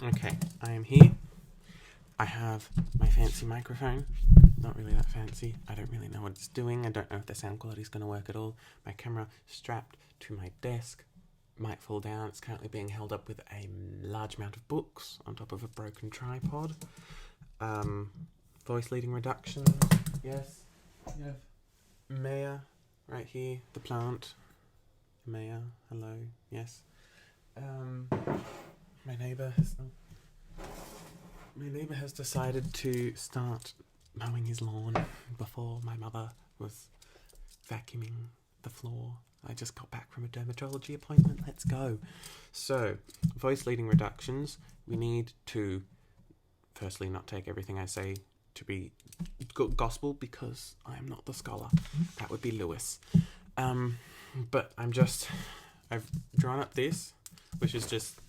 Okay, I am here. I have my fancy microphone. Not really that fancy. I don't really know what it's doing. I don't know if the sound quality is going to work at all. My camera strapped to my desk might fall down. It's currently being held up with a large amount of books on top of a broken tripod. Voice leading reductions. Yes. You have Maya right here. The plant. Maya. Hello. Yes. My neighbour has decided to start mowing his lawn before my mother was vacuuming the floor. I just got back from a dermatology appointment. Let's go. So, voice leading reductions. We need to, firstly, not take everything I say to be gospel because I'm not the scholar. That would be Lewis. But I've drawn up this, which is just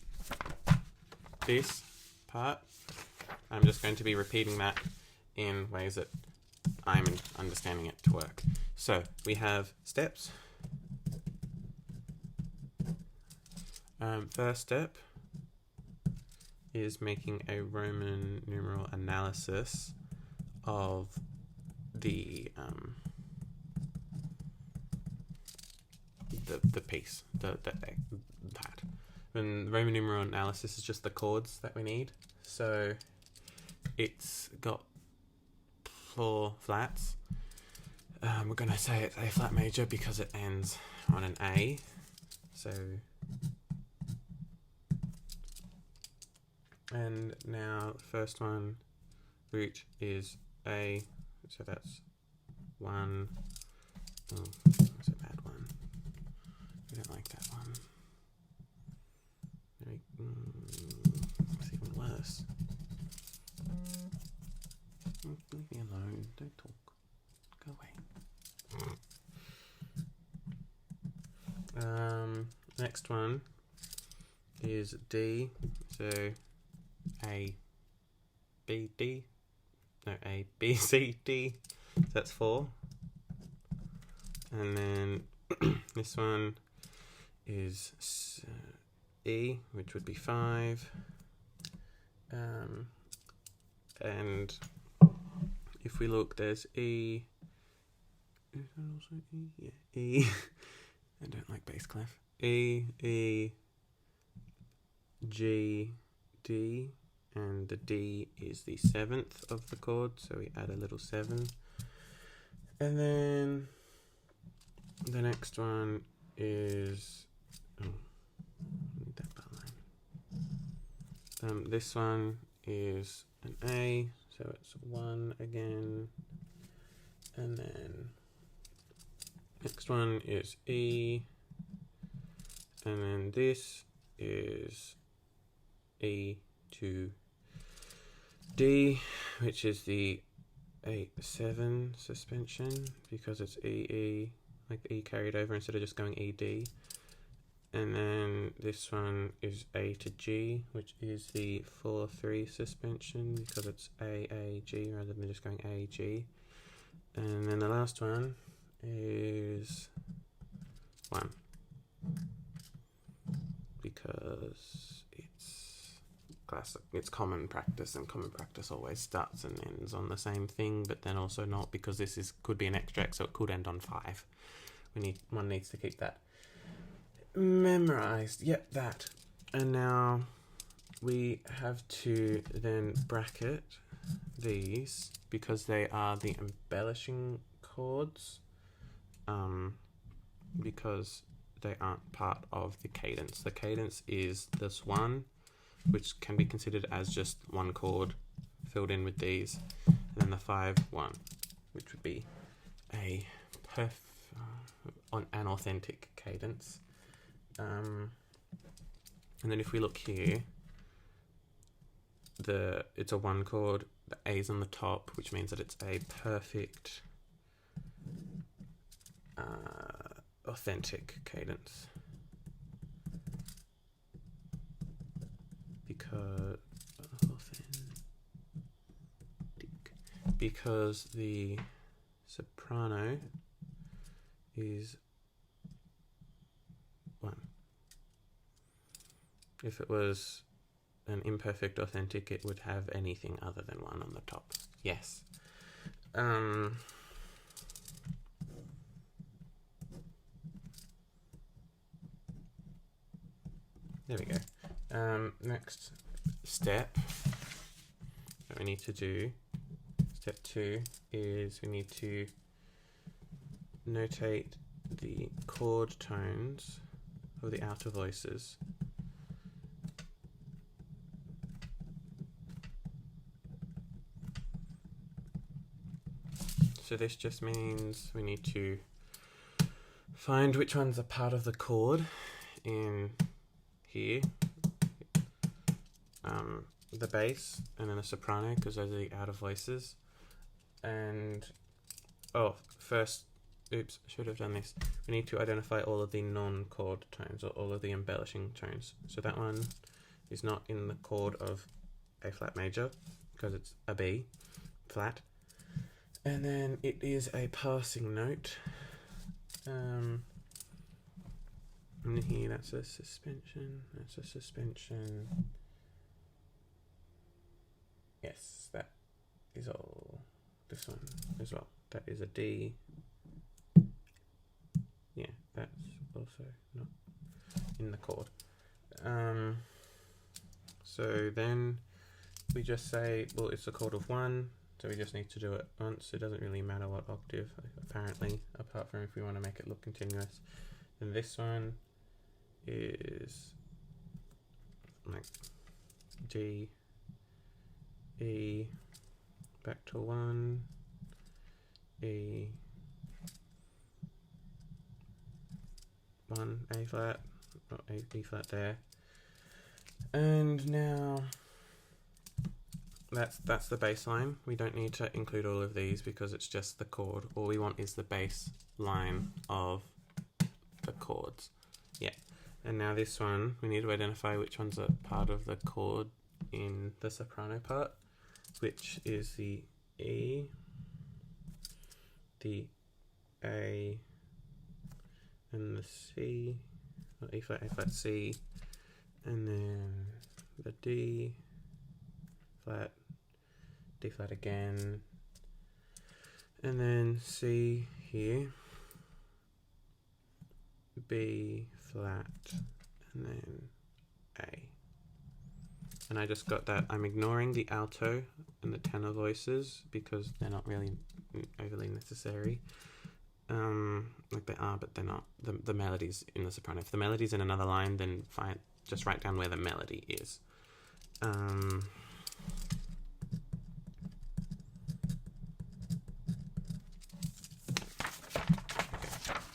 this part. I'm just going to be repeating that in ways that I'm understanding it to work. So we have steps. First step is making a Roman numeral analysis of the piece, that. And Roman numeral analysis is just the chords that we need. So it's got 4 flats. We're going to say it's A flat major because it ends on an A. So, and now the first one, which is A, so that's 1. Oh, that's a bad one. I don't like that one. It's even worse. Leave me alone. Don't talk. Go away. Next one is D. So A, B, D. No, A, B, C, D. So that's 4. And then this one is E, which would be 5. And if we look, there's E. Is that also E? Yeah, E. I don't like bass clef. E, E, G, D, and the D is the 7th of the chord, so we add a little 7. And then the next one is I need that bar line. This one is an A, so it's 1 again, and then next one is E, and then this is E to D, which is the 8/7 suspension because it's E, like E carried over instead of just going ED. And then this one is A to G, which is the 4/3 suspension because it's A, rather than just going A, G. And then the last one is 1 because it's classic. It's common practice, and common practice always starts and ends on the same thing, but then also not, because this could be an extract, so it could end on 5. One needs to keep that memorized. Yep, that. And now we have to then bracket these because they are the embellishing chords, because they aren't part of the cadence. The cadence is this 1, which can be considered as just 1 chord filled in with these, and then the 5/1, which would be an authentic cadence. And then if we look here, it's a 1 chord, the A's on the top, which means that it's a perfect authentic cadence. Because the soprano is 1. If it was an imperfect authentic, it would have anything other than 1 on the top. Yes. There we go. Next step that we need to do, step 2, is we need to notate the chord tones of the outer voices. So this just means we need to find which ones are part of the chord in here, the bass, and then the soprano, because those are the outer voices. And first, oops, should have done this. We need to identify all of the non-chord tones, or all of the embellishing tones. So that one is not in the chord of A flat major because it's a B flat. And then it is a passing note. And here, that's a suspension. That's a suspension. Yes, that is all. This one as well. That is a D. Yeah, that's also not in the chord. So then we just say, well, it's a chord of 1. So we just need to do it once. It doesn't really matter what octave, apparently, apart from if we want to make it look continuous. And this one is like G, E, back to 1, E, 1, A flat, or A, E flat there. And now that's the bass line. We don't need to include all of these because it's just the chord. All we want is the bass line of the chords. Yeah. And now this one, we need to identify which ones are part of the chord in the soprano part, which is the E, the A, and the C, or E flat, A flat, C, and then the D flat, D flat again, and then C here, B flat, and then A. And I just got that. I'm ignoring the alto and the tenor voices because they're not really overly necessary. Like they are, but they're not. The melody's in the soprano. If the melody's in another line, then fine, just write down where the melody is.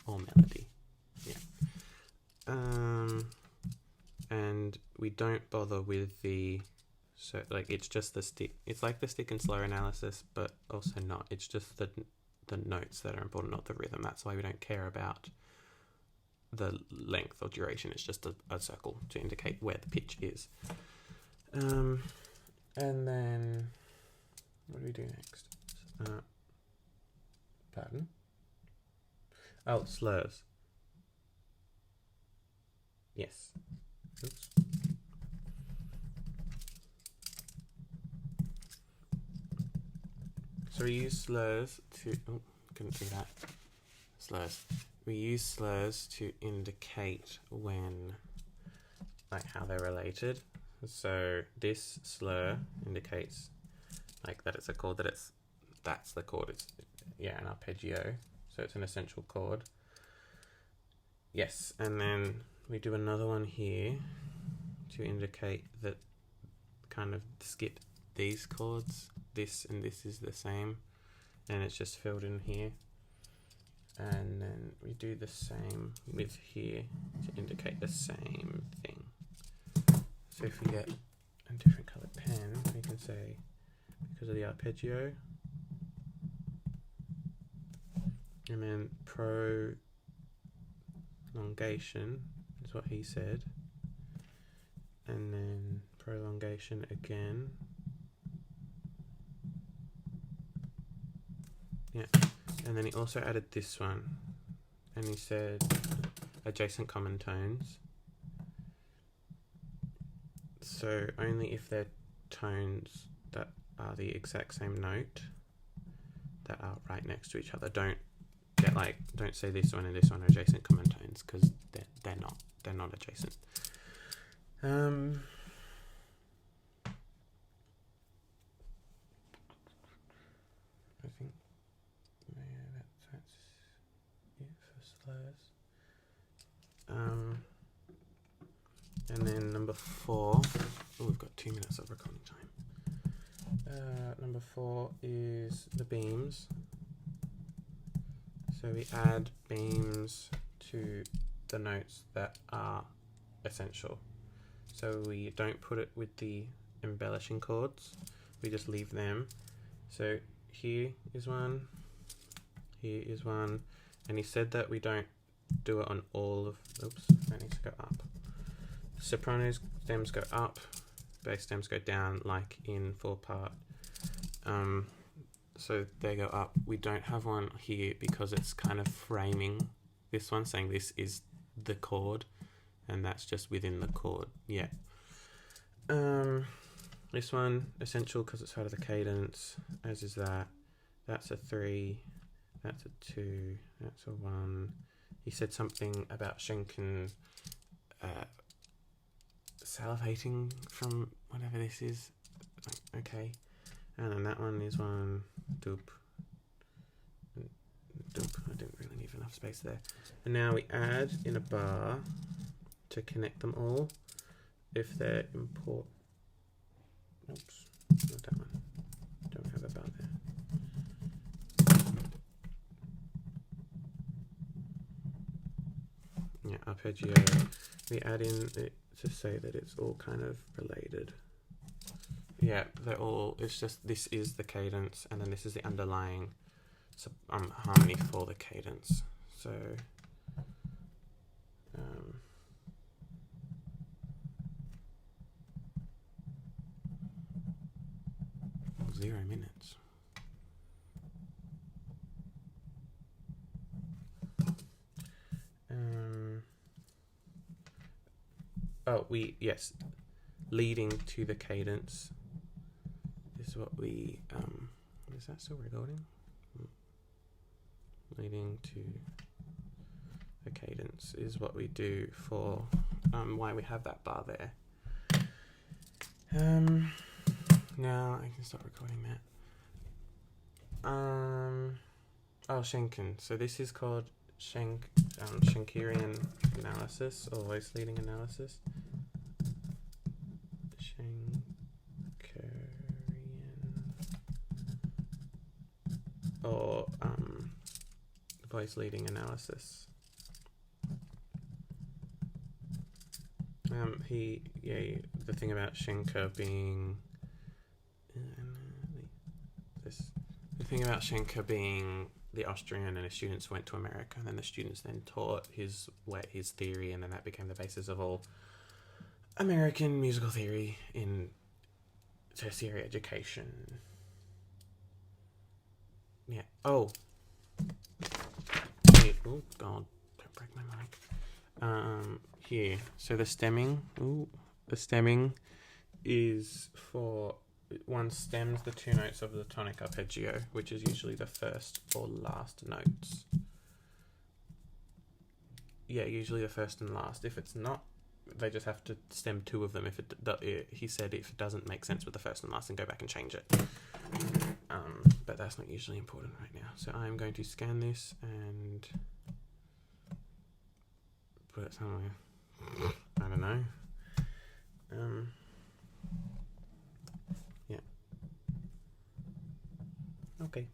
Or melody, yeah. And we don't bother with the, so like it's just the stick. It's like the stick and slow analysis, but also not. It's just the notes that are important, not the rhythm. That's why we don't care about the length or duration. It's just a circle to indicate where the pitch is. And then what do we do next? Pardon? Oh, slurs. Yes. Oops. So we use slurs to, oh, couldn't do that. Slurs. We use slurs to indicate when, like how they're related. So this slur indicates like that it's a chord, that's the chord. It's, yeah, an arpeggio. So it's an essential chord. Yes, and then we do another one here to indicate that kind of skip these chords. This and this is the same, and it's just filled in here. And then we do the same with here to indicate the same thing. So if we get a different colored pen, we can say, because of the arpeggio, and then prolongation is what he said, and then prolongation again. Yeah, and then he also added this one, and he said adjacent common tones. So only if they're tones that are the exact same note that are right next to each other. Don't say this one and this one are adjacent common tones, because they're not adjacent. I think that's it for slurs. And then number 4. Oh, we've got 2 minutes of recording time. Number 4 is the beams. So we add beams to the notes that are essential. So we don't put it with the embellishing chords. We just leave them. So here is one, here is one, and he said that we don't do it on all of, oops, that needs to go up. Soprano stems go up, bass stems go down, like in 4-part. So they go up. We don't have one here because it's kind of framing this one, saying this is the chord, and that's just within the chord. Yeah. This one, essential because it's part of the cadence, as is that. That's a 3, that's a 2, that's a 1. He said something about Schenken salivating from whatever this is. Okay. And then that one is 1, doop. Doop. I didn't really leave enough space there. And now we add in a bar to connect them all if they're important. Oops, not that one. Don't have a bar there. Yeah, arpeggio. We add in it to say that it's all kind of related. Yeah, they're all, it's just, this is the cadence, and then this is the underlying harmony for the cadence. So, 0 minutes. Yes, leading to the cadence is what we, is that still recording? Leading to the cadence is what we do for, why we have that bar there. Now I can stop recording that. Oh, Schenken. So this is called Schenkerian Analysis, or voice leading analysis. Or voice leading analysis. The thing about Schenker being the Austrian, and his students went to America, and then the students then taught his theory, and then that became the basis of all American musical theory in tertiary education. Yeah. Oh. Wait. Oh God! Don't break my mic. Here. So the stemming. The stemming is for one stems the 2 notes of the tonic arpeggio, which is usually the first or last notes. Yeah, usually the first and last. If it's not, they just have to stem 2 of them. He said if it doesn't make sense with the first and last, then go back and change it. But that's not usually important right now. So I'm going to scan this and put it somewhere. I don't know. Yeah. Okay.